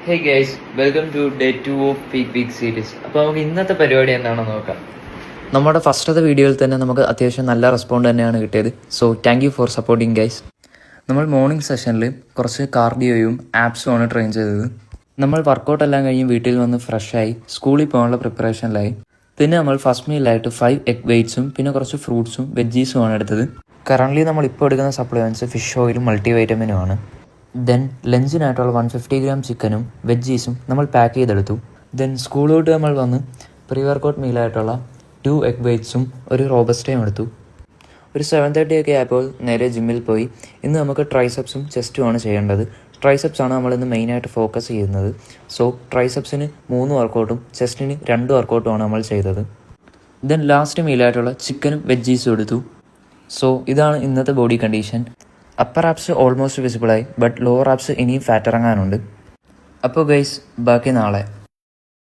Hey guys, welcome to day 2 of peak peak series. അപ്പോൾ നമുക്ക് ഇന്നത്തെ പരിപാടി എന്താണെന്ന് നോക്കാം. നമ്മുടെ ഫസ്റ്റത്തെ വീഡിയോയിൽ തന്നെ നമുക്ക് അത്യാവശ്യം നല്ല റെസ്പോണ്ട് തന്നെയാണ് കിട്ടിയത്. So thank you for supporting guys. നമ്മൾ മോർണിംഗ് സെഷനിൽ കുറച്ച് കാർഡിയോയും ആപ്സും ആണ് ട്രെയിൻ ചെയ്തത്. നമ്മൾ വർക്കൗട്ട് എല്ലാം കഴിഞ്ഞ് വീട്ടിൽ വന്ന് ഫ്രഷായി സ്കൂളിൽ പോകാനുള്ള പ്രിപ്പറേഷനിലായി. പിന്നെ നമ്മൾ ഫസ്റ്റ് മീലായിട്ട് 5 എഗ് വെയ്റ്റ്സും പിന്നെ കുറച്ച് ഫ്രൂട്ട്സും വെജീസും ആണ് എടുത്തത്. കറൻ്റ്ലി നമ്മൾ ഇപ്പോൾ എടുക്കുന്ന സപ്ലിമെൻറ്റ്സ് ഫിഷ് ഓയിലും മൾട്ടി വൈറ്റമിനും ആണ്. ദെൻ ലഞ്ചിനായിട്ടുള്ള 150 ഗ്രാം ചിക്കനും വെജീസും നമ്മൾ പാക്ക് ചെയ്തെടുത്തു. ദെൻ സ്കൂളിലോട്ട് നമ്മൾ വന്ന് പ്രീ വർക്കൗട്ട് മീലായിട്ടുള്ള 2 എഗ് വെയ്റ്റ്സും ഒരു റോബസ്റ്റയും എടുത്തു. ഒരു 7:30 ഒക്കെ ആയപ്പോൾ നേരെ ജിമ്മിൽ പോയി. ഇന്ന് നമുക്ക് ട്രൈസെപ്സും ചെസ്റ്റും ആണ് ചെയ്യേണ്ടത്. ട്രൈസെപ്സ് ആണ് നമ്മളിന്ന് മെയിനായിട്ട് ഫോക്കസ് ചെയ്യുന്നത്. സോ ട്രൈസെപ്സിന് 3 വർക്കൗട്ടും ചെസ്റ്റിന് 2 വർക്കൗട്ടും ആണ് നമ്മൾ ചെയ്തത്. ദെൻ ലാസ്റ്റ് മീലായിട്ടുള്ള ചിക്കനും വെജീസും എടുത്തു. സോ ഇതാണ് ഇന്നത്തെ body condition. Upper abs almost വിസിബിളായി, ബട്ട് ലോവർ ആപ്സ് ഇനിയും ഫാറ്റ് ഇറങ്ങാനുണ്ട്. അപ്പോൾ ഗൈസ്, ബാക്കി നാളെ.